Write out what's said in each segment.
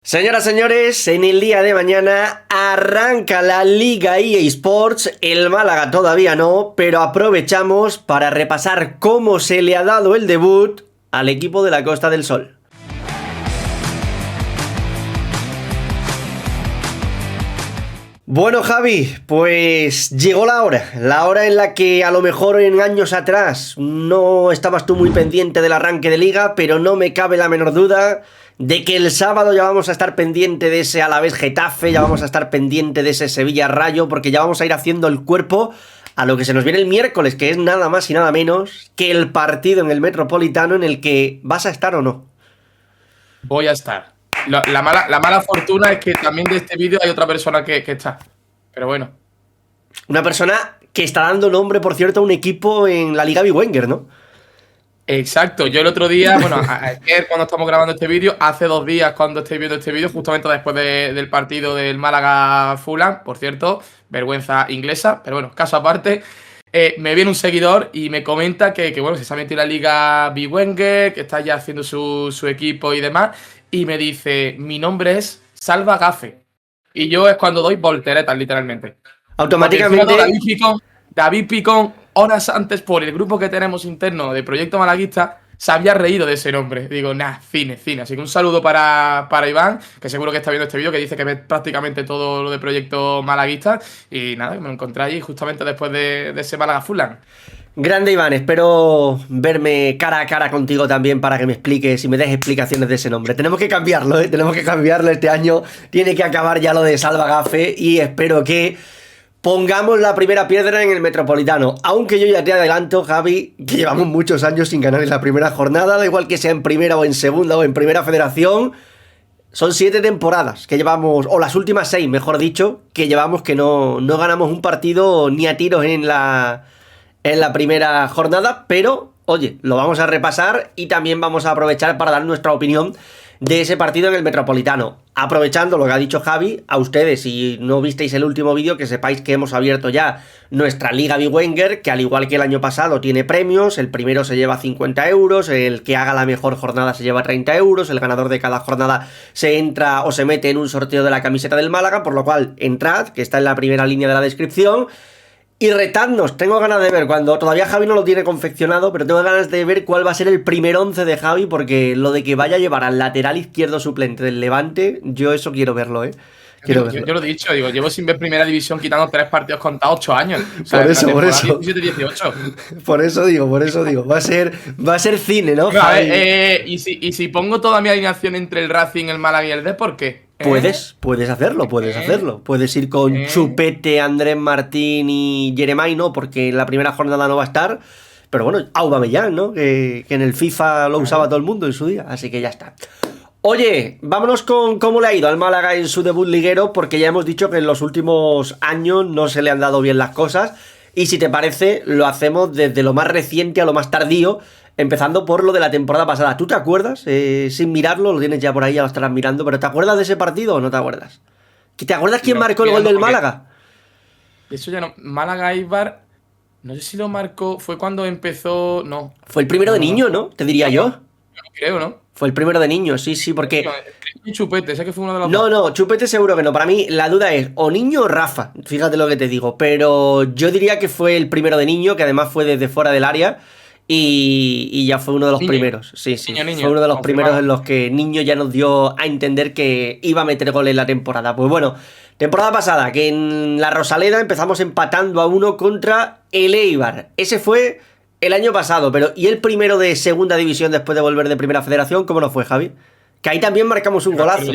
Señoras, señores, en el día de mañana arranca la Liga EA Sports, el Málaga todavía no, pero aprovechamos para repasar cómo se le ha dado el debut al equipo de la Costa del Sol. Bueno, Javi, pues llegó la hora en la que a lo mejor en años atrás no estabas tú muy pendiente del arranque de Liga, pero no me cabe la menor duda de que el sábado ya vamos a estar pendiente de ese Alavés Getafe, ya vamos a estar pendiente de ese Sevilla Rayo, porque ya vamos a ir haciendo el cuerpo a lo que se nos viene el miércoles, que es nada más y nada menos que el partido en el Metropolitano en el que vas a estar o no. Voy a estar. La mala fortuna es que también de este vídeo hay otra persona que está. Pero bueno. Una persona que está dando nombre, por cierto, a un equipo en la Liga Wenger, ¿no? Exacto. Yo el otro día, bueno, ayer cuando estamos grabando este vídeo, hace 2 días cuando estéis viendo este vídeo, justamente después del partido del Málaga-Fulham, por cierto, vergüenza inglesa, pero bueno, caso aparte, me viene un seguidor y me comenta que bueno, se ha metido en la Liga Wenger, que está ya haciendo su equipo y demás, y me dice, mi nombre es Salva Gafe. Y yo es cuando doy volteretas, literalmente. Automáticamente. David Picón, horas antes, por el grupo que tenemos interno de Proyecto Malaguista, se había reído de ese nombre. Digo, cine. Así que un saludo para Iván, que seguro que está viendo este vídeo, que dice que ve prácticamente todo lo de Proyecto Malaguista. Y nada, que me lo encontré allí justamente después de ese Málaga Fulham. Grande Iván, espero verme cara a cara contigo también para que me expliques y me des explicaciones de ese nombre. Tenemos que cambiarlo, tenemos que cambiarlo este año. Tiene que acabar ya lo de Salva Gafe y espero que pongamos la primera piedra en el Metropolitano. Aunque yo ya te adelanto, Javi, que llevamos muchos años sin ganar en la primera jornada, da igual que sea en primera o en segunda o en primera federación. Son 7 temporadas que llevamos, o las últimas 6, mejor dicho, que llevamos que no ganamos un partido ni a tiros en la primera jornada, pero oye, lo vamos a repasar y también vamos a aprovechar para dar nuestra opinión de ese partido en el Metropolitano. Aprovechando lo que ha dicho Javi, a ustedes, si no visteis el último vídeo, que sepáis que hemos abierto ya nuestra Liga Wenger, que al igual que el año pasado tiene premios. El primero se lleva 50 euros, el que haga la mejor jornada se lleva 30 euros, el ganador de cada jornada se entra o se mete en un sorteo de la camiseta del Málaga, por lo cual entrad, que está en la primera línea de la descripción. Y retadnos, tengo ganas de ver, cuando todavía Javi no lo tiene confeccionado, pero tengo ganas de ver cuál va a ser el primer 11 de Javi, porque lo de que vaya a llevar al lateral izquierdo suplente del Levante, yo eso quiero verlo, Quiero verlo. Yo lo he dicho, digo, llevo sin ver primera división quitando 3 partidos contados 8 años. O sea, por eso. 17-18. Por eso digo, va a ser cine, ¿no? A ver, y si pongo toda mi alineación entre el Racing, el Málaga y el Depor, ¿por qué? Puedes hacerlo. Puedes ir con Chupete, Andrés Martín y Jeremai, ¿no? Porque en la primera jornada no va a estar. Pero bueno, Aubameyang, ¿no? Que en el FIFA lo usaba todo el mundo en su día. Así que ya está. Oye, vámonos con cómo le ha ido al Málaga en su debut liguero, porque ya hemos dicho que en los últimos años no se le han dado bien las cosas. Y si te parece, lo hacemos desde lo más reciente a lo más tardío, empezando por lo de la temporada pasada. ¿Tú te acuerdas? Sin mirarlo, lo tienes ya por ahí, ya lo estarás mirando, pero ¿te acuerdas de ese partido o no te acuerdas? ¿Te acuerdas quién marcó el gol del Málaga? Eso ya no. Málaga Eibar, no sé si lo marcó, fue cuando empezó. No. Fue el primero de niño, ¿no? Te diría yo. Creo, ¿no? Fue el primero de niño, sí, porque. Y Chupete, sé que fue uno de los No, Chupete seguro que no. Para mí la duda es o Niño o Rafa. Fíjate lo que te digo. Pero yo diría que fue el primero de Niño, que además fue desde fuera del área. Y ya fue uno de los primeros. Sí. Niño. Fue uno de los primeros en los que Niño ya nos dio a entender que iba a meter gol en la temporada. Pues bueno, temporada pasada, que en la Rosaleda empezamos empatando a 1 contra el Eibar. Ese fue el año pasado, pero ¿y el primero de segunda división después de volver de primera federación? ¿Cómo no fue, Javi? Que ahí también marcamos un golazo.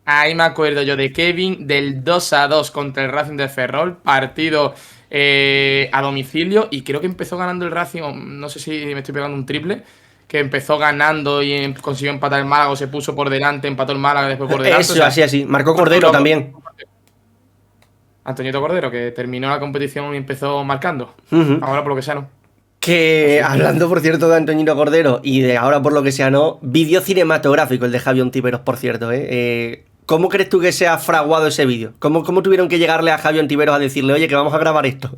Ahí me acuerdo yo de Kevin, del 2-2 contra el Racing de Ferrol, partido a domicilio, y creo que empezó ganando el Racing, no sé si me estoy pegando un triple, que empezó ganando y consiguió empatar el Málaga, o se puso por delante, empató el Málaga después por delante. Eso, o sea, así. Marcó Cordero también. Antoñito Cordero, que terminó la competición y empezó marcando. Ahora por lo que sea no. Que hablando, por cierto, de Antoñito Cordero y de ahora por lo que sea no, vídeo cinematográfico el de Javi Ontiveros, por cierto, ¿cómo crees tú que se ha fraguado ese vídeo? ¿Cómo tuvieron que llegarle a Javi Ontiveros a decirle, oye, que vamos a grabar esto?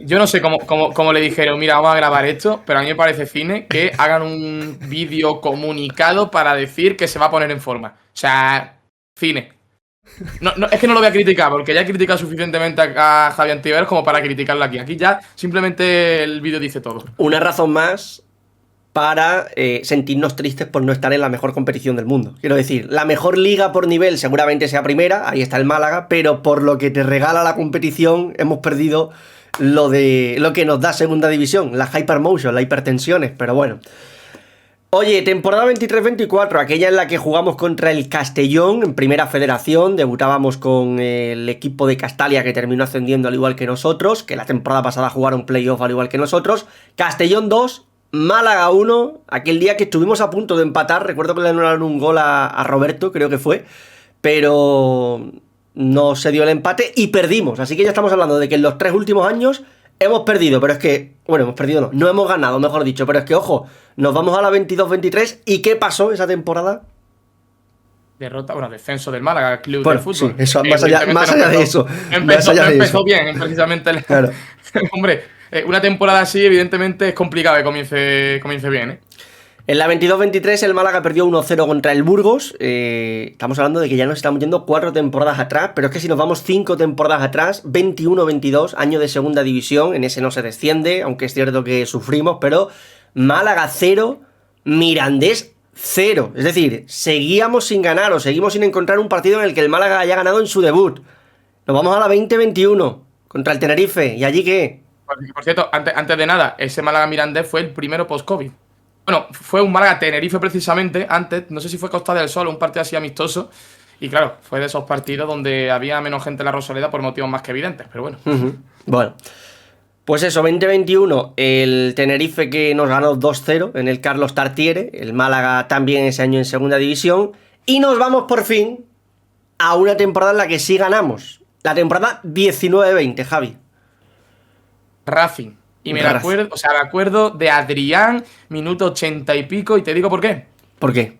Yo no sé cómo le dijeron, mira, vamos a grabar esto, pero a mí me parece fine que hagan un vídeo comunicado para decir que se va a poner en forma. O sea, fine. No, es que no lo voy a criticar, porque ya he criticado suficientemente a Javi Ontiveros como para criticarlo aquí. Aquí ya simplemente el vídeo dice todo. Una razón más para sentirnos tristes por no estar en la mejor competición del mundo. Quiero decir, la mejor liga por nivel seguramente sea primera, ahí está el Málaga, pero por lo que te regala la competición hemos perdido lo que nos da segunda división, la hypermotion, las hipertensiones, pero bueno. Oye, temporada 23-24, aquella en la que jugamos contra el Castellón en Primera Federación, debutábamos con el equipo de Castalia que terminó ascendiendo al igual que nosotros, que la temporada pasada jugaron playoff al igual que nosotros, Castellón 2, Málaga 1, aquel día que estuvimos a punto de empatar, recuerdo que le anularon un gol a Roberto, creo que fue, pero no se dio el empate y perdimos, así que ya estamos hablando de que en los 3 últimos años hemos perdido, pero es que, bueno, hemos perdido no hemos ganado, mejor dicho, pero es que, ojo, nos vamos a la 22-23, ¿y qué pasó esa temporada? Derrota, bueno, descenso del Málaga, club Bueno, de fútbol. sí, eso, más allá de eso. Empezó bien, precisamente. Claro. Hombre, una temporada así, evidentemente, es complicado que comience bien, ¿eh? En la 22-23 el Málaga perdió 1-0 contra el Burgos. Estamos hablando de que ya nos estamos yendo 4 temporadas atrás, pero es que si nos vamos 5 temporadas atrás, 21-22, año de segunda división, en ese no se desciende, aunque es cierto que sufrimos, pero Málaga 0, Mirandés 0. Es decir, seguíamos sin ganar o seguimos sin encontrar un partido en el que el Málaga haya ganado en su debut. Nos vamos a la 20-21 contra el Tenerife. ¿Y allí qué? Por cierto, antes de nada, ese Málaga Mirandés fue el primero post-COVID. Bueno, fue un Málaga-Tenerife precisamente, antes, no sé si fue Costa del Sol, un partido así amistoso, y claro, fue de esos partidos donde había menos gente en la Rosaleda por motivos más que evidentes, pero bueno. Bueno, pues eso, 2021, el Tenerife que nos ganó 2-0 en el Carlos Tartiere, el Málaga también ese año en segunda división, y nos vamos por fin a una temporada en la que sí ganamos, la temporada 19-20, Javi. Racing. Y me acuerdo de Adrián, minuto 80 y pico, y te digo por qué. ¿Por qué?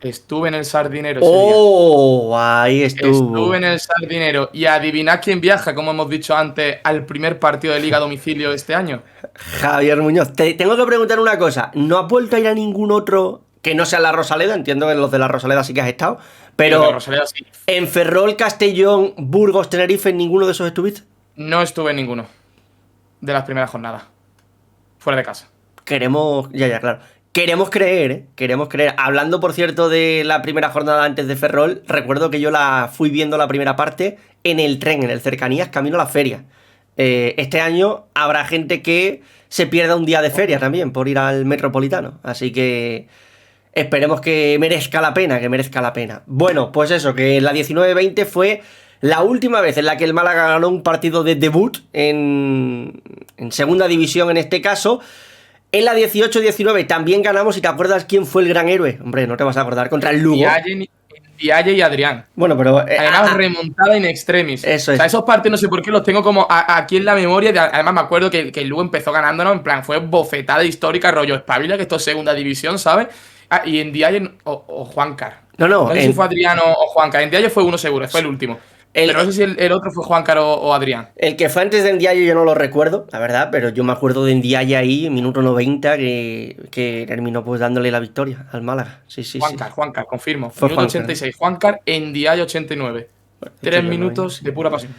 Estuve en el Sardinero ese día. Ahí estuvo. Estuve en el Sardinero. Y adivinad quién viaja, como hemos dicho antes, al primer partido de Liga a domicilio este año. Javier Muñoz. Te tengo que preguntar una cosa. ¿No has vuelto a ir a ningún otro que no sea la Rosaleda? Entiendo que en los de la Rosaleda sí que has estado. Pero Rosaleda, sí. ¿En Ferrol, Castellón, Burgos, Tenerife, en ninguno de esos estuviste? No estuve en ninguno de las primeras jornadas. Fuera de casa. Queremos creer, ¿eh? Queremos creer. Hablando, por cierto, de la primera jornada antes de Ferrol, recuerdo que yo la fui viendo la primera parte en el tren, en el Cercanías, camino a la feria. Este año habrá gente que se pierda un día de feria también por ir al Metropolitano. Así que esperemos que merezca la pena, Bueno, pues eso, que la 19-20 fue la última vez en la que el Málaga ganó un partido de debut en segunda división en este caso. En la 18-19 también ganamos, y te acuerdas quién fue el gran héroe. Hombre, no te vas a acordar, contra el Lugo. Dialle y Adrián. Bueno, pero además remontada in extremis. Eso es. O sea, esos partidos no sé por qué los tengo como aquí en la memoria. Además me acuerdo que el Lugo empezó ganándonos, en plan, fue bofetada histórica, rollo espabila, que esto es segunda división, ¿sabes? Y en Dialle o Juancar. No sé si fue Adrián o Juancar. En Dialle fue uno seguro, fue el último. Pero no sé si el otro fue Juancar o Adrián. El que fue antes de Ndiaye yo no lo recuerdo, la verdad, pero yo me acuerdo de Ndiaye ahí, minuto 90, que terminó pues dándole la victoria al Málaga. Sí. Juancar, confirmo. Fue minuto Juancar. 86. Juancar, Ndiaye 89. 3 minutos de pura pasión.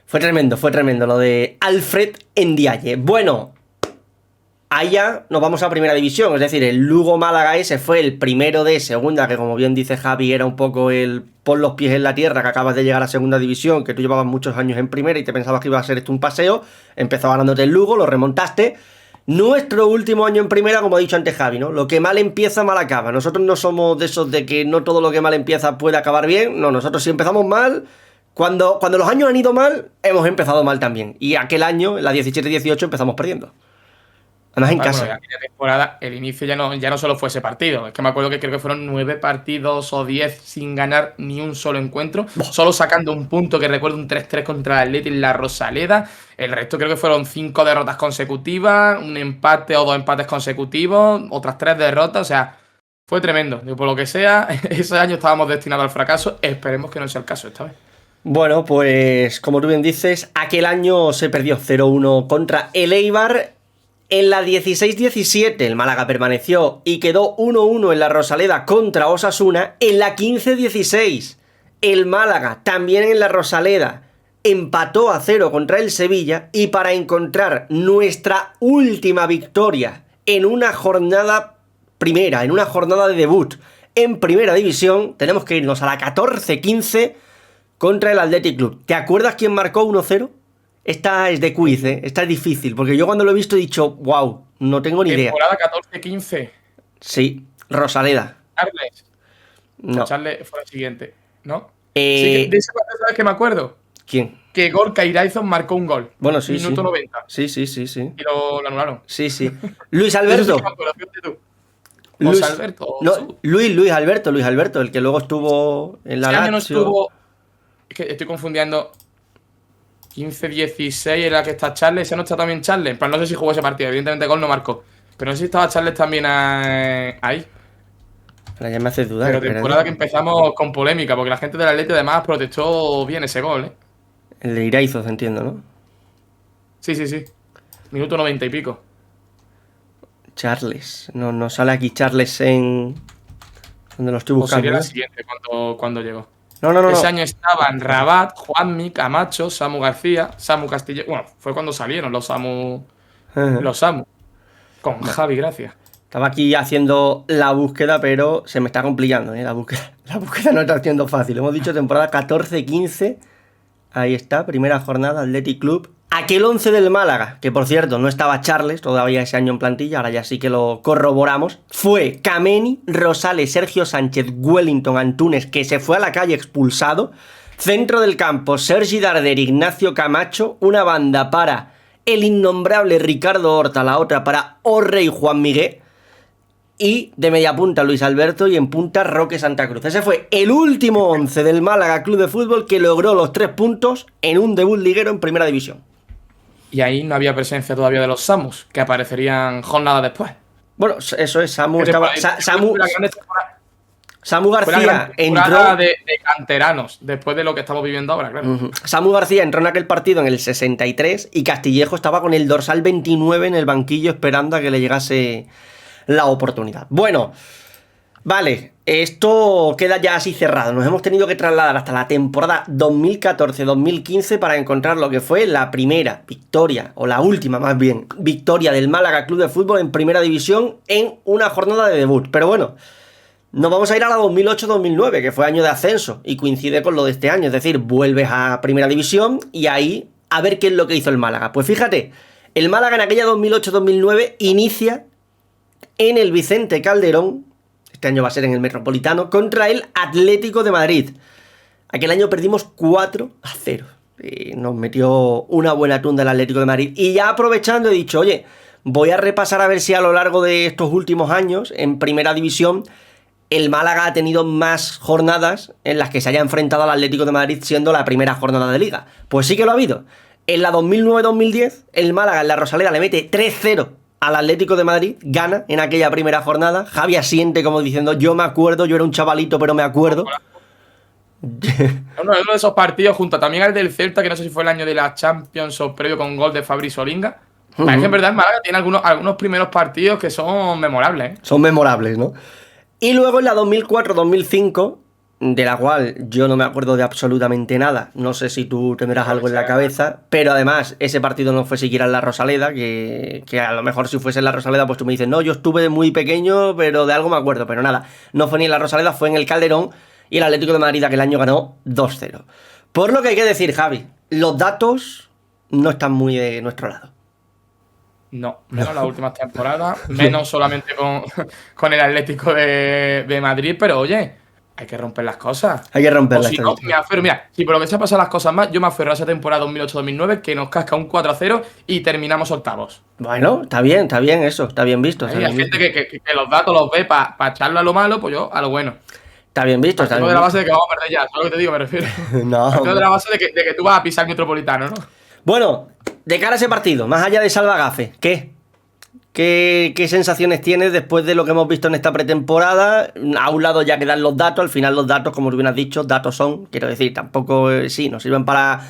Fue tremendo lo de Alfred Ndiaye. Bueno, allá nos vamos a primera división, es decir, el Lugo Málaga ese fue el primero de segunda, que como bien dice Javi, era un poco el pon los pies en la tierra, que acabas de llegar a segunda división, que tú llevabas muchos años en primera y te pensabas que iba a ser esto un paseo. Empezó ganándote el Lugo, lo remontaste. Nuestro último año en primera, como ha dicho antes Javi, ¿no? Lo que mal empieza, mal acaba. Nosotros no somos de esos de que no todo lo que mal empieza puede acabar bien. No, nosotros si empezamos mal, cuando los años han ido mal, hemos empezado mal también. Y aquel año, en la 17-18, empezamos perdiendo. Además en casa. Bueno, aquella temporada, el inicio ya no solo fue ese partido. Es que me acuerdo que creo que fueron 9 partidos o 10 sin ganar ni un solo encuentro. Solo sacando un punto, que recuerdo un 3-3 contra el Athletic en la Rosaleda. El resto creo que fueron 5 derrotas consecutivas, un empate o 2 empates consecutivos, otras 3 derrotas. O sea, Fue tremendo. Digo, por lo que sea, ese año estábamos destinados al fracaso. Esperemos que no sea el caso esta vez. Bueno, pues como tú bien dices, aquel año se perdió 0-1 contra el Eibar. En la 16-17 el Málaga permaneció y quedó 1-1 en la Rosaleda contra Osasuna. En la 15-16 el Málaga, también en la Rosaleda, empató a 0 contra el Sevilla. Y para encontrar nuestra última victoria en una jornada primera, en una jornada de debut en Primera División, tenemos que irnos a la 14-15 contra el Athletic Club. ¿Te acuerdas quién marcó 1-0? Esta es de quiz, ¿eh? Esta es difícil, porque yo cuando lo he visto he dicho, wow, no tengo ni idea. Temporada 14-15. Sí, Rosaleda. Charles. No. Charles fue la siguiente, ¿no? Sí, de ese partido, ¿sabes qué me acuerdo? ¿Quién? Que Gorka Iraizon marcó un gol. Bueno, sí, Minuto sí. 90. Sí. Y lo anularon. Sí. Luis Alberto. Luis Alberto. No, Luis Alberto, el que luego estuvo en la Ese año no Lazio. estuvo. Es que estoy confundiendo. 15-16 era que está Charles. Ese no está también Charles. Pero no sé si jugó ese partido. Evidentemente gol no marcó. Pero no sé si estaba Charles también ahí. Pero ya me haces dudar. Pero temporada que empezamos con polémica. Porque la gente del Atleti además protestó bien ese gol, ¿eh? El de Iraizos, entiendo, ¿no? Sí. Minuto 90 y pico. Charles. No sale aquí Charles en... Donde lo estoy O buscando. sería la ¿no? siguiente cuando llegó. No. Ese año estaban Rabat, Juanmi, Camacho, Samu García, Samu Castillejo. Bueno, fue cuando salieron los Samu. Con Javi Gracia. Estaba aquí haciendo la búsqueda, pero se me está complicando, ¿eh? La búsqueda no está siendo fácil. Hemos dicho temporada 14-15. Ahí está, primera jornada, Athletic Club. Aquel 11 del Málaga, que por cierto no estaba Charles todavía ese año en plantilla, ahora ya sí que lo corroboramos, fue Kameni, Rosales, Sergio Sánchez, Wellington, Antunes, que se fue a la calle expulsado, centro del campo, Sergi Darder, Ignacio Camacho, una banda para el innombrable Ricardo Horta, la otra para Orre y Juan Miguel, y de media punta Luis Alberto y en punta Roque Santa Cruz. Ese fue el último 11 del Málaga Club de Fútbol que logró los 3 puntos en un debut liguero en Primera División. Y ahí no había presencia todavía de los Samus, que aparecerían jornadas después. Bueno, eso es, Samu García entró de canteranos, después de lo que estamos viviendo ahora, claro. Samu García entró en aquel partido en el 63 y Castillejo estaba con el dorsal 29 en el banquillo esperando a que le llegase la oportunidad. Bueno, vale, esto queda ya así cerrado. Nos hemos tenido que trasladar hasta la temporada 2014-2015 para encontrar lo que fue la primera victoria, o la última más bien, victoria del Málaga Club de Fútbol en Primera División en una jornada de debut. Pero bueno, nos vamos a ir a la 2008-2009, que fue año de ascenso y coincide con lo de este año. Es decir, vuelves a Primera División y ahí a ver qué es lo que hizo el Málaga. Pues fíjate, el Málaga en aquella 2008-2009 inicia en el Vicente Calderón, este año va a ser en el Metropolitano, contra el Atlético de Madrid. Aquel año perdimos 4-0. Nos metió una buena tunda el Atlético de Madrid. Y ya aprovechando he dicho, oye, voy a repasar a ver si a lo largo de estos últimos años, en Primera División, el Málaga ha tenido más jornadas en las que se haya enfrentado al Atlético de Madrid siendo la primera jornada de Liga. Pues sí que lo ha habido. En la 2009-2010, el Málaga en la Rosaleda le mete 3-0 al Atlético de Madrid, gana en aquella primera jornada. Javi asiente como diciendo, yo me acuerdo, yo era un chavalito, pero me acuerdo. Uno de esos partidos, junto también al del Celta, que no sé si fue el año de la Champions o previo con gol de Fabrizio Olinga. Es que en verdad el Málaga tiene algunos primeros partidos que son memorables, ¿eh? Son memorables, ¿no? Y luego en la 2004-2005, de la cual yo no me acuerdo de absolutamente nada. No sé si tú tendrás algo en la cabeza, pero además ese partido no fue siquiera en la Rosaleda, que a lo mejor si fuese en la Rosaleda pues tú me dices, no, yo estuve muy pequeño, pero de algo me acuerdo, pero nada, no fue ni en la Rosaleda, fue en el Calderón y el Atlético de Madrid aquel año ganó 2-0. Por lo que hay que decir, Javi, los datos no están muy de nuestro lado. No, menos las últimas temporadas, menos solamente con el Atlético de Madrid, pero oye, hay que romper las cosas. Hay que romperlas. Si no, mira, si por lo que se ha pasado las cosas más, yo me aferro a esa temporada 2008-2009 que nos casca un 4-0 y terminamos octavos. Bueno, está bien eso, está bien visto. Hay gente que los datos los ve para echarlo a lo malo, pues yo a lo bueno. Está bien visto, está bien de la visto. base de que vamos a perder ya, ¿sabes lo que te digo? Me refiero. No. De la base de que tú vas a pisar el Metropolitano, ¿no? Bueno, de cara a ese partido, más allá de Salva Gafe, ¿qué? ¿Qué sensaciones tienes después de lo que hemos visto en esta pretemporada? A un lado ya quedan los datos, al final los datos, como tú bien has dicho, datos son, quiero decir, tampoco, sí, nos sirven para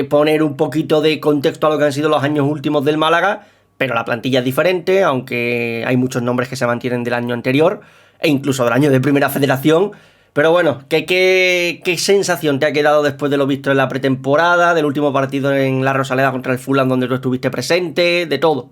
poner un poquito de contexto a lo que han sido los años últimos del Málaga, pero la plantilla es diferente, aunque hay muchos nombres que se mantienen del año anterior, e incluso del año de Primera Federación. Pero bueno, ¿qué sensación te ha quedado después de lo visto en la pretemporada, del último partido en la Rosaleda contra el Fulham donde tú estuviste presente, de todo?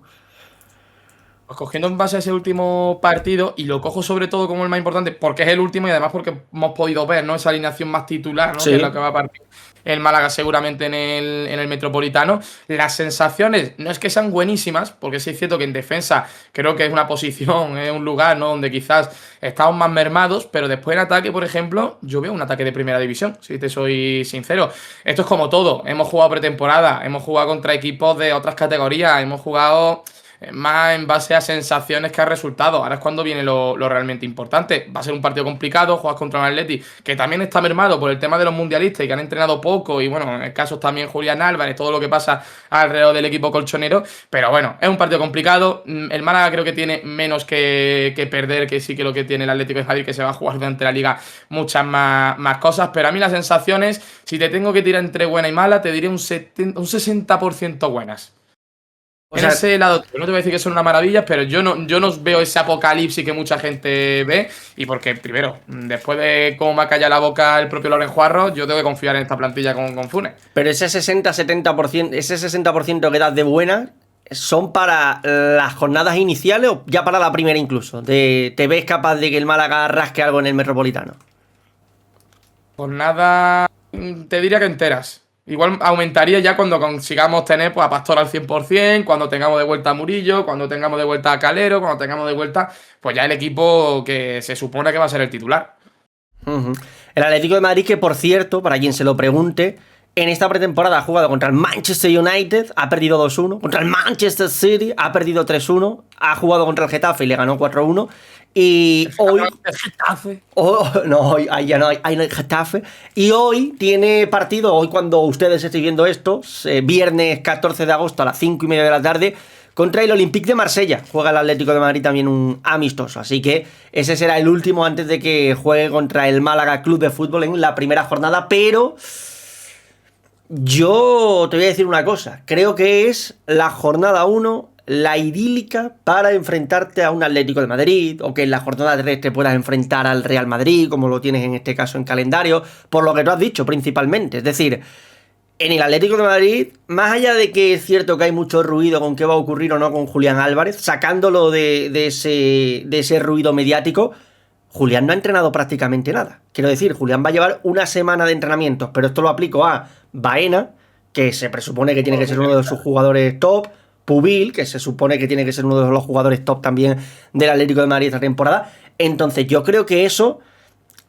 Pues cogiendo en base a ese último partido, y lo cojo sobre todo como el más importante, porque es el último y además porque hemos podido ver, ¿no?, esa alineación más titular, ¿no?, Sí. que es la que va a partir el Málaga seguramente en el Metropolitano. Las sensaciones no es que sean buenísimas, porque sí es cierto que en defensa creo que es una posición, es un lugar, ¿no?, donde quizás estamos más mermados, pero después en ataque, por ejemplo, yo veo un ataque de primera división, si te soy sincero. Esto es como todo, hemos jugado pretemporada, hemos jugado contra equipos de otras categorías, hemos jugado más en base a sensaciones que a resultados. Ahora es cuando viene lo realmente importante. Va a ser un partido complicado, juegas contra un Atleti que también está mermado por el tema de los mundialistas y que han entrenado poco, y bueno, en el caso también Julián Álvarez, todo lo que pasa alrededor del equipo colchonero, pero bueno, es un partido complicado. El Málaga creo que tiene menos que perder, que sí que lo que tiene el Atlético de Madrid, que se va a jugar durante la Liga muchas más cosas, pero a mí las sensaciones, si te tengo que tirar entre buena y mala, te diré un 60% buenas. O En sea, ese lado, no te voy a decir que son una maravilla, pero yo no veo ese apocalipsis que mucha gente ve. Y porque, primero, después de cómo me ha callado la boca el propio Loren Juarro, yo tengo que confiar en esta plantilla con Funes. pero ese 60-70%, ese 60% que das de buena, ¿son para las jornadas iniciales o ya para la primera incluso? ¿Te ves capaz de que el Málaga rasque algo en el Metropolitano? Pues nada, te diría que enteras. Igual aumentaría ya cuando consigamos tener pues, a Pastor al 100%, cuando tengamos de vuelta a Murillo, cuando tengamos de vuelta a Calero, cuando tengamos de vuelta, pues ya el equipo que se supone que va a ser el titular. Uh-huh. El Atlético de Madrid, que por cierto, para quien se lo pregunte, en esta pretemporada ha jugado contra el Manchester United, ha perdido 2-1, contra el Manchester City ha perdido 3-1, ha jugado contra el Getafe y le ganó 4-1, y hoy... El Getafe. No, hoy ya no hay el Getafe. Y hoy tiene partido, hoy cuando ustedes estén viendo esto, viernes 14 de agosto a las 5:30 de la tarde, contra el Olympique de Marsella. Juega el Atlético de Madrid también un amistoso. Así que ese será el último antes de que juegue contra el Málaga Club de Fútbol en la primera jornada. Pero yo te voy a decir una cosa. Creo que es la jornada 1 la idílica para enfrentarte a un Atlético de Madrid, o que en la jornada 3 te puedas enfrentar al Real Madrid, como lo tienes en este caso en calendario, por lo que tú has dicho principalmente. Es decir, en el Atlético de Madrid, más allá de que es cierto que hay mucho ruido con qué va a ocurrir o no con Julián Álvarez, sacándolo de ese ruido mediático, Julián no ha entrenado prácticamente nada. Quiero decir, Julián va a llevar una semana de entrenamientos, pero esto lo aplico a Baena, que se presupone que tiene que ser uno de sus jugadores top, Pubil, que se supone que tiene que ser uno de los jugadores top también del Atlético de Madrid esta temporada. Entonces yo creo que eso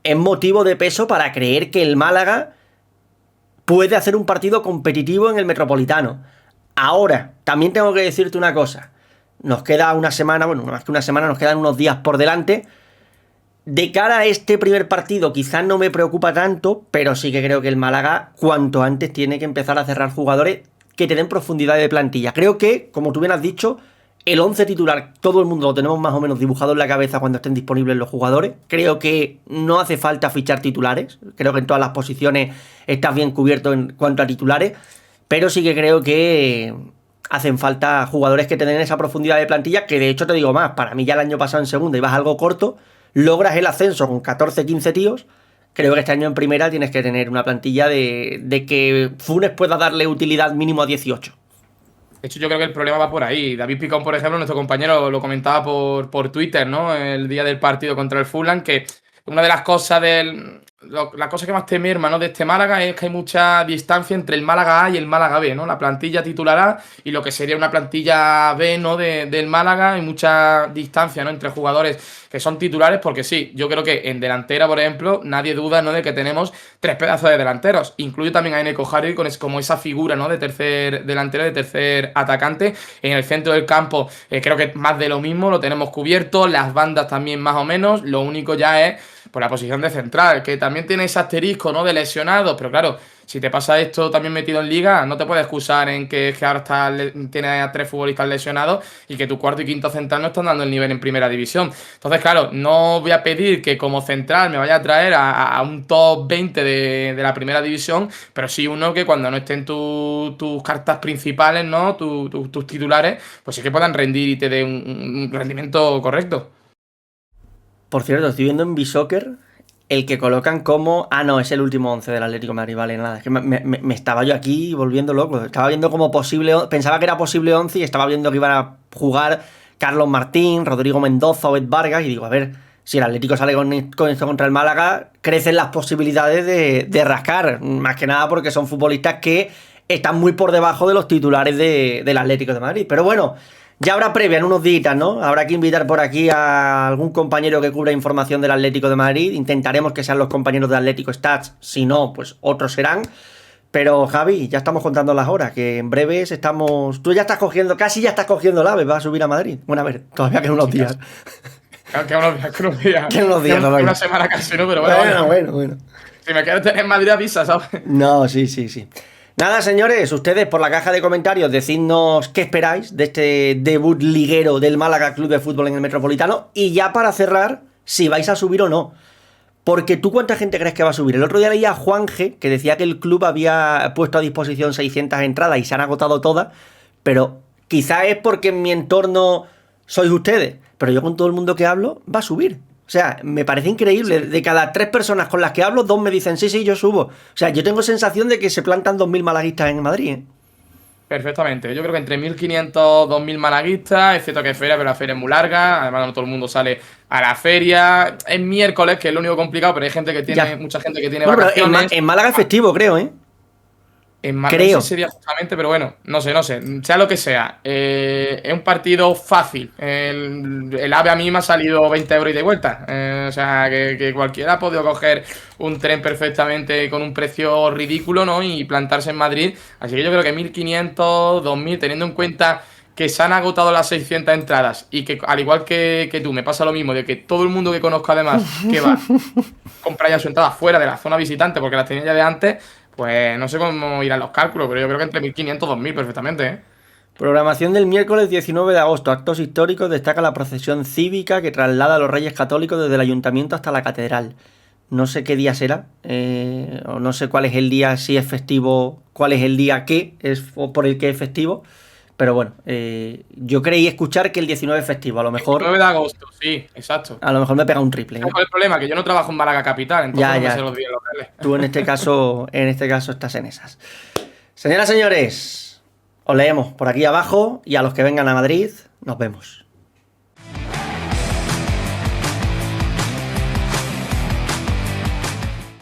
es motivo de peso para creer que el Málaga puede hacer un partido competitivo en el Metropolitano. Ahora, también tengo que decirte una cosa. Nos queda una semana, bueno, más que una semana, nos quedan unos días por delante. De cara a este primer partido quizás no me preocupa tanto, pero sí que creo que el Málaga cuanto antes tiene que empezar a cerrar jugadores que te den profundidad de plantilla. Creo que, como tú bien has dicho, el 11 titular, todo el mundo lo tenemos más o menos dibujado en la cabeza cuando estén disponibles los jugadores. Creo que no hace falta fichar titulares. Creo que en todas las posiciones estás bien cubierto en cuanto a titulares. Pero sí que creo que hacen falta jugadores que te den esa profundidad de plantilla, que de hecho te digo más, para mí ya el año pasado en segunda ibas algo corto, logras el ascenso con 14-15 tíos. Creo que este año en primera tienes que tener una plantilla de que Funes pueda darle utilidad mínimo a 18. De hecho, yo creo que el problema va por ahí. David Picón, por ejemplo, nuestro compañero, lo comentaba por Twitter, ¿no? El día del partido contra el Fulham, que una de las cosas la cosa que más te merma, ¿no?, de este Málaga es que hay mucha distancia entre el Málaga A y el Málaga B, ¿no? La plantilla titular A y lo que sería una plantilla B, ¿no?, del Málaga. Hay mucha distancia, ¿no?, entre jugadores que son titulares, porque sí, yo creo que en delantera, por ejemplo, nadie duda, ¿no?, de que tenemos 3 pedazos de delanteros. Incluyo también a Eneco Harry como esa figura, ¿no?, de tercer delantero, de tercer atacante. En el centro del campo creo que más de lo mismo, lo tenemos cubierto. Las bandas también más o menos. Lo único ya es por la posición de central, que también tiene ese asterisco, ¿no? De lesionados, pero claro, si te pasa esto también metido en liga, no te puedes excusar en que ahora tienes a 3 futbolistas lesionados y que tu cuarto y quinto central no están dando el nivel en primera división. Entonces, claro, no voy a pedir que como central me vaya a traer a un top 20 de la primera división, pero sí uno que cuando no estén tus cartas principales, ¿no? Tus titulares, pues sí que puedan rendir y te dé un rendimiento correcto. Por cierto, estoy viendo en B-Soccer el que colocan como... Ah, no, es el último 11 del Atlético de Madrid, vale, nada. Es que me estaba yo aquí volviendo loco. Estaba viendo como posible... Pensaba que era posible 11 y estaba viendo que iban a jugar Carlos Martín, Rodrigo Mendoza, Obed Vargas, y digo, a ver, si el Atlético sale con esto contra el Málaga, crecen las posibilidades de rascar. Más que nada porque son futbolistas que están muy por debajo de los titulares del Atlético de Madrid. Pero bueno... Ya habrá previa en unos días, ¿no? Habrá que invitar por aquí a algún compañero que cubra información del Atlético de Madrid. Intentaremos que sean los compañeros de Atlético Stats. Si no, pues otros serán. Pero Javi, ya estamos contando las horas, que en breves estamos... Tú ya estás cogiendo, casi ya estás cogiendo el AVE, vas a subir a Madrid. Bueno, a ver, todavía quedan unos días. Quedan unos días. Quedan unos días. Una semana casi, ¿no? Pero bueno. Si me quieres tener en Madrid, avisa, ¿sabes? No, sí. Nada, señores, ustedes por la caja de comentarios decidnos qué esperáis de este debut liguero del Málaga Club de Fútbol en el Metropolitano. Y ya para cerrar, si vais a subir o no. Porque tú, ¿cuánta gente crees que va a subir? El otro día leía a Juan G, que decía que el club había puesto a disposición 600 entradas y se han agotado todas. Pero quizá es porque en mi entorno sois ustedes. Pero yo con todo el mundo que hablo, va a subir. O sea, me parece increíble. De cada 3 personas con las que hablo, 2 me dicen, sí, yo subo. O sea, yo tengo sensación de que se plantan 2.000 malaguistas en Madrid, ¿eh? Perfectamente. Yo creo que entre 1.500, 2.000 malaguistas, excepto que es feria, pero la feria es muy larga. Además, no todo el mundo sale a la feria. Es miércoles, que es lo único complicado, pero hay gente que tiene, mucha gente que tiene vacaciones. Pero en Málaga es festivo, creo, ¿eh? En Madrid ese día justamente, pero bueno, no sé, sea lo que sea. Es un partido fácil. El AVE a mí me ha salido 20 euros y de vuelta. O sea, que cualquiera ha podido coger un tren perfectamente con un precio ridículo, ¿no? Y plantarse en Madrid. Así que yo creo que 1.500, 2.000, teniendo en cuenta que se han agotado las 600 entradas y que al igual que tú, me pasa lo mismo, de que todo el mundo que conozco además que va compra ya su entrada fuera de la zona visitante porque las tenía ya de antes. Pues no sé cómo irán los cálculos, pero yo creo que entre 1.500 y 2.000 perfectamente, ¿eh? Programación del miércoles 19 de agosto. Actos históricos. Destaca la procesión cívica que traslada a los Reyes Católicos desde el Ayuntamiento hasta la Catedral. No sé qué día será. O no sé cuál es el día, si es festivo, cuál es el día que es por el que es festivo. Pero bueno, yo creí escuchar que el 19 es festivo. A lo mejor... 19 de agosto, sí, exacto. A lo mejor me pega un triple. ¿Cuál es el problema? Que yo no trabajo en Málaga Capital, entonces no me sé los días locales. Tú en este caso estás en esas. Señoras, señores, os leemos por aquí abajo y a los que vengan a Madrid, nos vemos.